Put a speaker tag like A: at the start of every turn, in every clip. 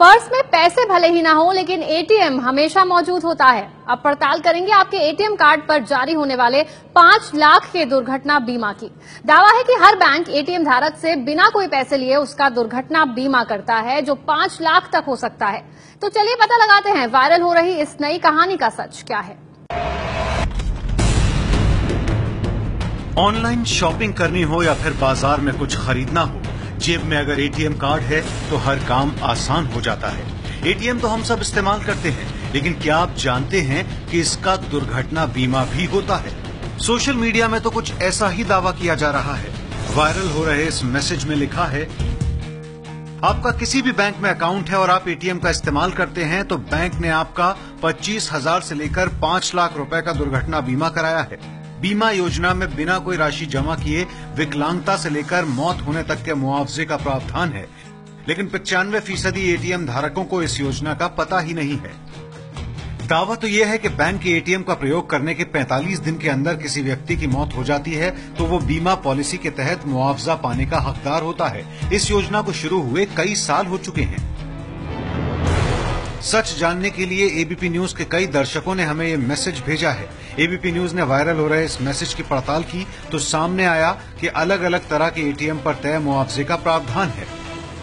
A: Purse में पैसे भले ही ना हो, लेकिन एटीएम हमेशा मौजूद होता है। अब पड़ताल करेंगे आपके एटीएम कार्ड पर जारी होने वाले 5 लाख के दुर्घटना बीमा की। दावा है कि हर बैंक एटीएम धारक से बिना कोई पैसे लिए उसका दुर्घटना बीमा करता है, जो 5 लाख तक हो सकता है। तो चलिए पता लगाते हैं वायरल हो रही इस नई कहानी का सच क्या है।
B: ऑनलाइन शॉपिंग करनी हो या फिर बाजार में कुछ खरीदना हो, जेब में अगर एटीएम कार्ड है तो हर काम आसान हो जाता है। एटीएम तो हम सब इस्तेमाल करते हैं, लेकिन क्या आप जानते हैं कि इसका दुर्घटना बीमा भी होता है? सोशल मीडिया में तो कुछ ऐसा ही दावा किया जा रहा है। वायरल हो रहे इस मैसेज में लिखा है, आपका किसी भी बैंक में अकाउंट है और आप एटीएम का इस्तेमाल करते हैं तो बैंक ने आपका 25,000 से लेकर 5 लाख रुपए का दुर्घटना बीमा कराया है। बीमा योजना में बिना कोई राशि जमा किए विकलांगता से लेकर मौत होने तक के मुआवजे का प्रावधान है, लेकिन 95% एटीएम धारकों को इस योजना का पता ही नहीं है। दावा तो यह है कि बैंक के एटीएम का प्रयोग करने के 45 दिन के अंदर किसी व्यक्ति की मौत हो जाती है तो वो बीमा पॉलिसी के तहत मुआवजा पाने का हकदार होता है। इस योजना को शुरू हुए कई साल हो चुके हैं। सच जानने के लिए एबीपी न्यूज के कई दर्शकों ने हमें ये मैसेज भेजा है। एबीपी न्यूज ने वायरल हो रहे इस मैसेज की पड़ताल की तो सामने आया कि अलग अलग तरह के एटीएम पर तय मुआवजे का प्रावधान है।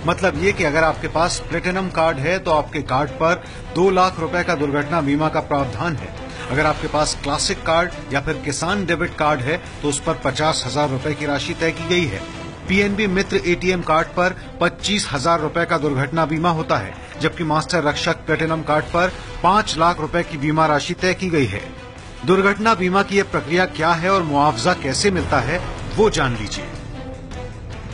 B: मतलब ये कि अगर आपके पास प्लेटिनम कार्ड है तो आपके कार्ड पर 2 लाख रुपए का दुर्घटना बीमा का प्रावधान है। अगर आपके पास क्लासिक कार्ड या फिर किसान डेबिट कार्ड है तो उस पर 50,000 रुपए की राशि तय की गई है। पीएनबी मित्र एटीएम कार्ड पर 25,000 रुपए का दुर्घटना बीमा होता है, जबकि मास्टर रक्षक प्लेटिनम कार्ड पर 5 लाख रुपए की बीमा राशि तय की गई है। दुर्घटना बीमा की यह प्रक्रिया क्या है और मुआवजा कैसे मिलता है, वो जान लीजिए।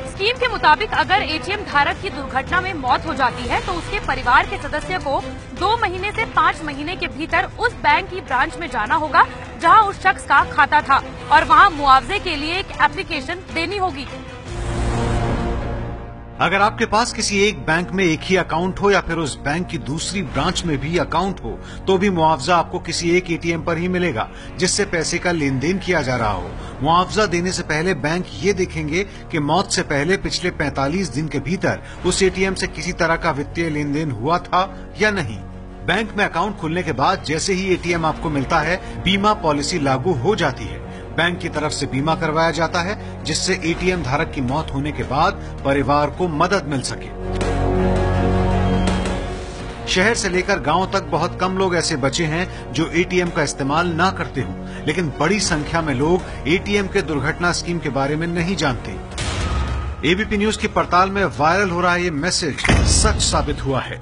C: स्कीम के मुताबिक अगर एटीएम धारक की दुर्घटना में मौत हो जाती है तो उसके परिवार के सदस्य को 2 महीने से 5 महीने के भीतर उस बैंक की ब्रांच में जाना होगा जहां उस शख्स का खाता था और वहां मुआवजे के लिए एक एप्लीकेशन देनी होगी।
B: अगर आपके पास किसी एक बैंक में एक ही अकाउंट हो या फिर उस बैंक की दूसरी ब्रांच में भी अकाउंट हो तो भी मुआवजा आपको किसी एक एटीएम पर ही मिलेगा जिससे पैसे का लेन देन किया जा रहा हो। मुआवजा देने से पहले बैंक ये देखेंगे कि मौत से पहले पिछले 45 दिन के भीतर उस एटीएम से किसी तरह का वित्तीय लेन देन हुआ था या नहीं। बैंक में अकाउंट खुलने के बाद जैसे ही एटीएम आपको मिलता है, बीमा पॉलिसी लागू हो जाती है। बैंक की तरफ से बीमा करवाया जाता है जिससे एटीएम धारक की मौत होने के बाद परिवार को मदद मिल सके। शहर से लेकर गांव तक बहुत कम लोग ऐसे बचे हैं जो एटीएम का इस्तेमाल ना करते हों, लेकिन बड़ी संख्या में लोग एटीएम के दुर्घटना स्कीम के बारे में नहीं जानते। एबीपी न्यूज की पड़ताल में वायरल हो रहा ये मैसेज सच साबित हुआ है।